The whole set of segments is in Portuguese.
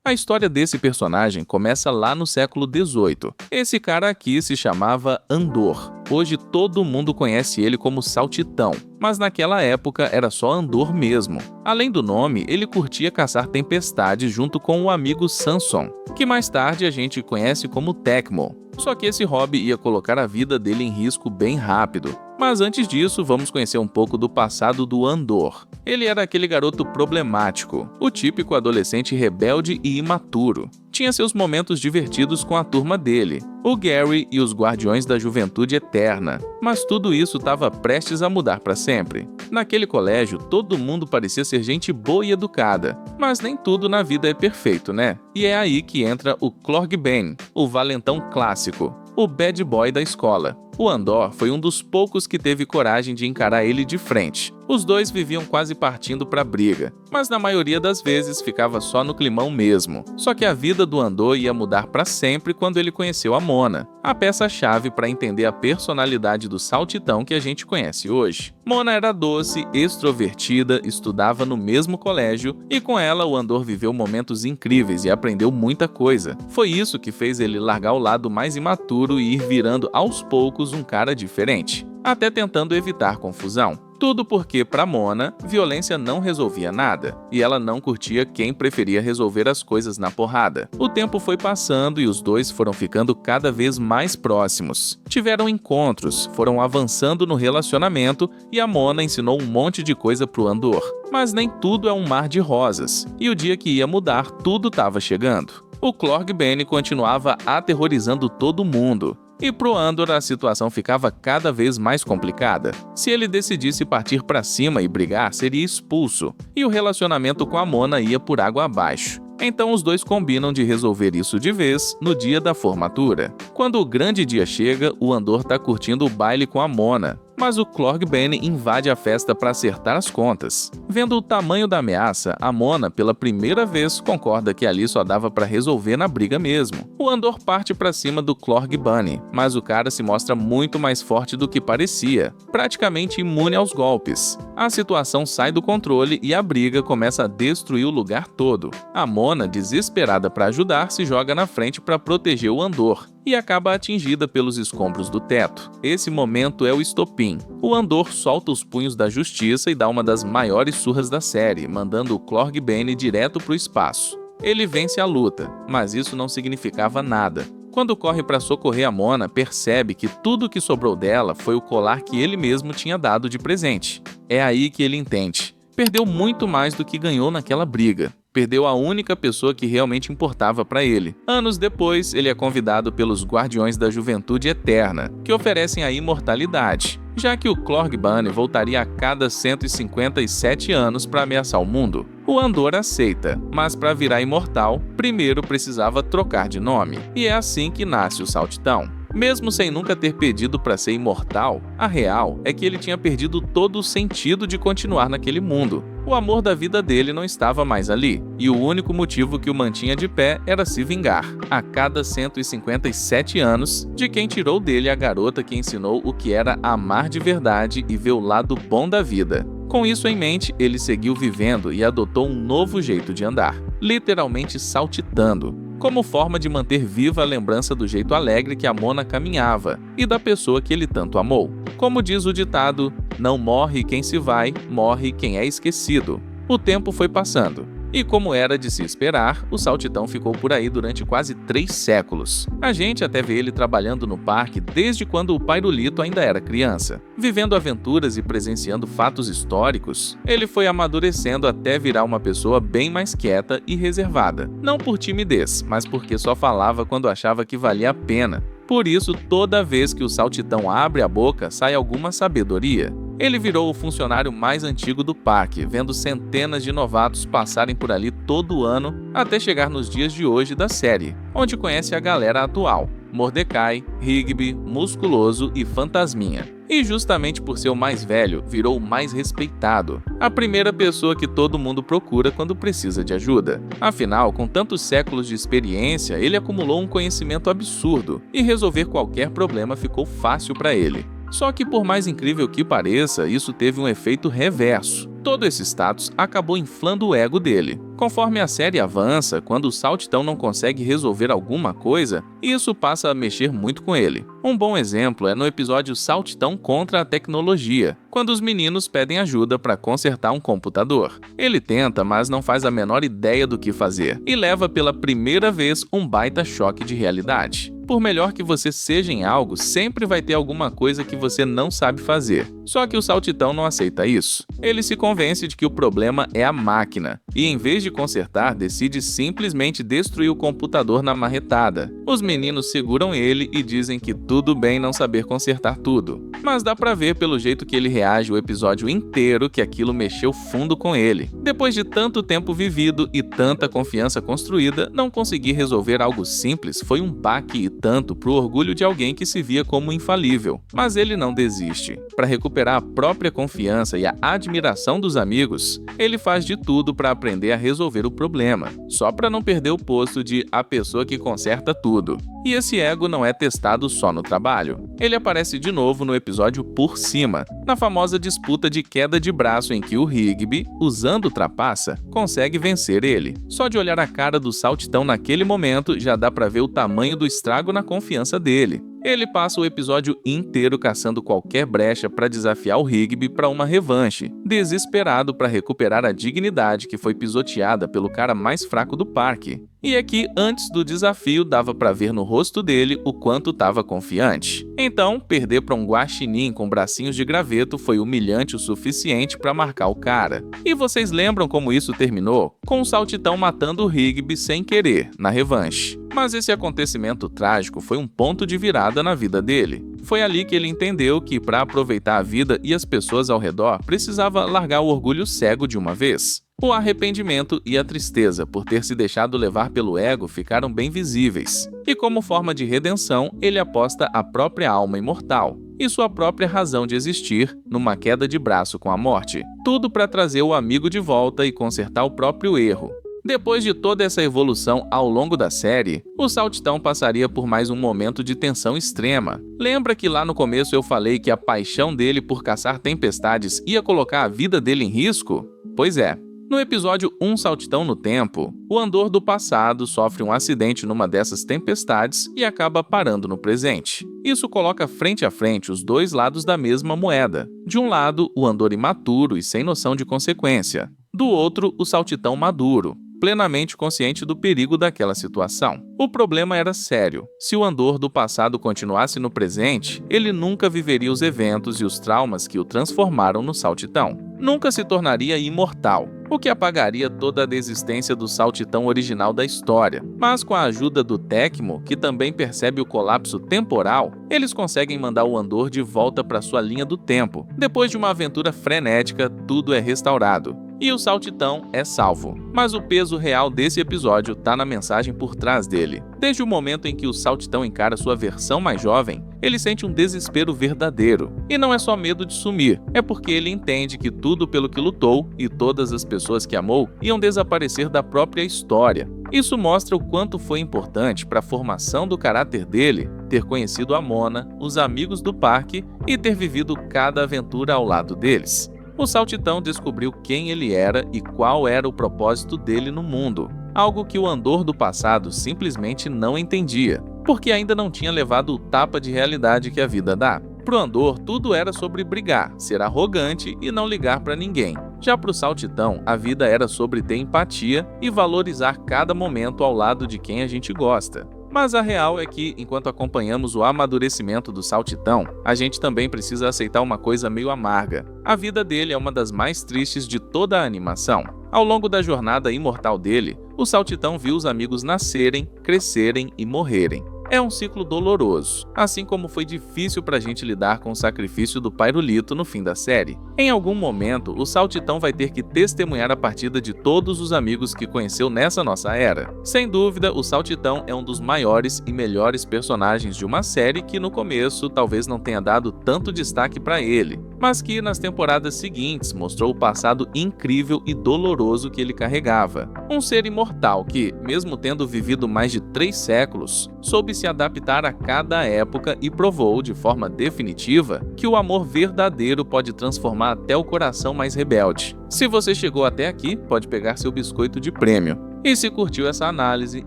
A história desse personagem começa lá no século XVIII. Esse cara aqui se chamava Andor. Hoje todo mundo conhece ele como Saltitão, mas naquela época era só Andor mesmo. Além do nome, ele curtia caçar tempestades junto com o amigo Samson, que mais tarde a gente conhece como Tecmo. Só que esse hobby ia colocar a vida dele em risco bem rápido. Mas antes disso, vamos conhecer um pouco do passado do Andor. Ele era aquele garoto problemático, o típico adolescente rebelde e imaturo. Tinha seus momentos divertidos com a turma dele, o Gary e os Guardiões da Juventude Eterna, mas tudo isso estava prestes a mudar para sempre. Naquele colégio, todo mundo parecia ser gente boa e educada, mas nem tudo na vida é perfeito, né? E é aí que entra o Clorg Bane, o valentão clássico, o bad boy da escola. O Andor foi um dos poucos que teve coragem de encarar ele de frente. Os dois viviam quase partindo para briga, mas na maioria das vezes ficava só no climão mesmo. Só que a vida do Andor ia mudar para sempre quando ele conheceu a Mona, a peça-chave para entender a personalidade do Saltitão que a gente conhece hoje. Mona era doce, extrovertida, estudava no mesmo colégio e com ela o Andor viveu momentos incríveis e aprendeu muita coisa. Foi isso que fez ele largar o lado mais imaturo e ir virando aos poucos um cara diferente, até tentando evitar confusão. Tudo porque, para Mona, violência não resolvia nada, e ela não curtia quem preferia resolver as coisas na porrada. O tempo foi passando e os dois foram ficando cada vez mais próximos. Tiveram encontros, foram avançando no relacionamento e a Mona ensinou um monte de coisa pro Andor. Mas nem tudo é um mar de rosas, e o dia que ia mudar, tudo estava chegando. O Clorg Bane continuava aterrorizando todo mundo. E pro Andor a situação ficava cada vez mais complicada. Se ele decidisse partir pra cima e brigar, seria expulso, e o relacionamento com a Mona ia por água abaixo. Então os dois combinam de resolver isso de vez no dia da formatura. Quando o grande dia chega, o Andor tá curtindo o baile com a Mona, mas o Clorg Bane invade a festa para acertar as contas. Vendo o tamanho da ameaça, a Mona, pela primeira vez, concorda que ali só dava para resolver na briga mesmo. O Andor parte para cima do Clorg Bane, mas o cara se mostra muito mais forte do que parecia, praticamente imune aos golpes. A situação sai do controle e a briga começa a destruir o lugar todo. A Mona, desesperada para ajudar, se joga na frente para proteger o Andor e acaba atingida pelos escombros do teto. Esse momento é o estopim. O Andor solta os punhos da justiça e dá uma das maiores surras da série, mandando o Clorg Bane direto pro espaço. Ele vence a luta, mas isso não significava nada. Quando corre para socorrer a Mona, percebe que tudo que sobrou dela foi o colar que ele mesmo tinha dado de presente. É aí que ele entende. Perdeu muito mais do que ganhou naquela briga. Perdeu a única pessoa que realmente importava para ele. Anos depois, ele é convidado pelos Guardiões da Juventude Eterna, que oferecem a imortalidade, já que o Clorg Bane voltaria a cada 157 anos para ameaçar o mundo. O Andor aceita, mas para virar imortal, primeiro precisava trocar de nome, e é assim que nasce o Saltitão. Mesmo sem nunca ter pedido para ser imortal, a real é que ele tinha perdido todo o sentido de continuar naquele mundo. O amor da vida dele não estava mais ali, e o único motivo que o mantinha de pé era se vingar, a cada 157 anos, de quem tirou dele a garota que ensinou o que era amar de verdade e ver o lado bom da vida. Com isso em mente, ele seguiu vivendo e adotou um novo jeito de andar, literalmente saltitando, como forma de manter viva a lembrança do jeito alegre que a Mona caminhava e da pessoa que ele tanto amou. Como diz o ditado, não morre quem se vai, morre quem é esquecido. O tempo foi passando. E como era de se esperar, o Saltitão ficou por aí durante quase 3 séculos. A gente até vê ele trabalhando no parque desde quando o Pairulito ainda era criança. Vivendo aventuras e presenciando fatos históricos, ele foi amadurecendo até virar uma pessoa bem mais quieta e reservada. Não por timidez, mas porque só falava quando achava que valia a pena. Por isso, toda vez que o Saltitão abre a boca, sai alguma sabedoria. Ele virou o funcionário mais antigo do parque, vendo centenas de novatos passarem por ali todo ano até chegar nos dias de hoje da série, onde conhece a galera atual, Mordecai, Rigby, Musculoso e Fantasminha. E justamente por ser o mais velho, virou o mais respeitado, a primeira pessoa que todo mundo procura quando precisa de ajuda. Afinal, com tantos séculos de experiência, ele acumulou um conhecimento absurdo e resolver qualquer problema ficou fácil para ele. Só que por mais incrível que pareça, isso teve um efeito reverso. Todo esse status acabou inflando o ego dele. Conforme a série avança, quando o Saltitão não consegue resolver alguma coisa, isso passa a mexer muito com ele. Um bom exemplo é no episódio Saltitão contra a Tecnologia, quando os meninos pedem ajuda para consertar um computador. Ele tenta, mas não faz a menor ideia do que fazer, e leva pela primeira vez um baita choque de realidade. Por melhor que você seja em algo, sempre vai ter alguma coisa que você não sabe fazer. Só que o Saltitão não aceita isso. Ele se convence de que o problema é a máquina, e em vez de consertar, decide simplesmente destruir o computador na marretada. Os meninos seguram ele e dizem que tudo bem não saber consertar tudo. Mas dá pra ver pelo jeito que ele reage o episódio inteiro que aquilo mexeu fundo com ele. Depois de tanto tempo vivido e tanta confiança construída, não conseguir resolver algo simples foi um baque e tanto pro orgulho de alguém que se via como infalível. Mas ele não desiste. Para recuperar a própria confiança e a admiração dos amigos, ele faz de tudo para aprender a resolver o problema, só para não perder o posto de a pessoa que conserta tudo. E esse ego não é testado só no trabalho. Ele aparece de novo no episódio Por Cima, na famosa disputa de queda de braço em que o Rigby, usando o trapaça, consegue vencer ele. Só de olhar a cara do Saltitão naquele momento já dá pra ver o tamanho do estrago na confiança dele. Ele passa o episódio inteiro caçando qualquer brecha para desafiar o Rigby para uma revanche, desesperado para recuperar a dignidade que foi pisoteada pelo cara mais fraco do parque. E é que, antes do desafio, dava para ver no rosto dele o quanto estava confiante. Então, perder para um guaxinim com bracinhos de graveto foi humilhante o suficiente para marcar o cara. E vocês lembram como isso terminou? Com o Saltitão matando o Rigby sem querer, na revanche. Mas esse acontecimento trágico foi um ponto de virada na vida dele. Foi ali que ele entendeu que, para aproveitar a vida e as pessoas ao redor, precisava largar o orgulho cego de uma vez. O arrependimento e a tristeza por ter se deixado levar pelo ego ficaram bem visíveis. E como forma de redenção, ele aposta a própria alma imortal e sua própria razão de existir numa queda de braço com a morte. Tudo para trazer o amigo de volta e consertar o próprio erro. Depois de toda essa evolução ao longo da série, o Saltitão passaria por mais um momento de tensão extrema. Lembra que lá no começo eu falei que a paixão dele por caçar tempestades ia colocar a vida dele em risco? Pois é. No episódio Um Saltitão no Tempo, o Andor do passado sofre um acidente numa dessas tempestades e acaba parando no presente. Isso coloca frente a frente os dois lados da mesma moeda. De um lado, o Andor imaturo e sem noção de consequência. Do outro, o Saltitão maduro, plenamente consciente do perigo daquela situação. O problema era sério. Se o Andor do passado continuasse no presente, ele nunca viveria os eventos e os traumas que o transformaram no Saltitão. Nunca se tornaria imortal, o que apagaria toda a desistência do Saltitão original da história. Mas com a ajuda do Tecmo, que também percebe o colapso temporal, eles conseguem mandar o Andor de volta para sua linha do tempo. Depois de uma aventura frenética, tudo é restaurado. E o Saltitão é salvo. Mas o peso real desse episódio tá na mensagem por trás dele. Desde o momento em que o Saltitão encara sua versão mais jovem, ele sente um desespero verdadeiro. E não é só medo de sumir, é porque ele entende que tudo pelo que lutou e todas as pessoas que amou iam desaparecer da própria história. Isso mostra o quanto foi importante para a formação do caráter dele ter conhecido a Mona, os amigos do parque e ter vivido cada aventura ao lado deles. O Saltitão descobriu quem ele era e qual era o propósito dele no mundo, algo que o Andor do passado simplesmente não entendia, porque ainda não tinha levado o tapa de realidade que a vida dá. Pro Andor, tudo era sobre brigar, ser arrogante e não ligar para ninguém. Já pro Saltitão, a vida era sobre ter empatia e valorizar cada momento ao lado de quem a gente gosta. Mas a real é que, enquanto acompanhamos o amadurecimento do Saltitão, a gente também precisa aceitar uma coisa meio amarga. A vida dele é uma das mais tristes de toda a animação. Ao longo da jornada imortal dele, o Saltitão viu os amigos nascerem, crescerem e morrerem. É um ciclo doloroso, assim como foi difícil pra gente lidar com o sacrifício do Pairulito no fim da série. Em algum momento, o Saltitão vai ter que testemunhar a partida de todos os amigos que conheceu nessa nossa era. Sem dúvida, o Saltitão é um dos maiores e melhores personagens de uma série que no começo talvez não tenha dado tanto destaque pra ele. mas que nas temporadas seguintes mostrou o passado incrível e doloroso que ele carregava. Um ser imortal que, mesmo tendo vivido mais de 3 séculos, soube se adaptar a cada época e provou, de forma definitiva, que o amor verdadeiro pode transformar até o coração mais rebelde. Se você chegou até aqui, pode pegar seu biscoito de prêmio. E se curtiu essa análise,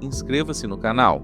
inscreva-se no canal.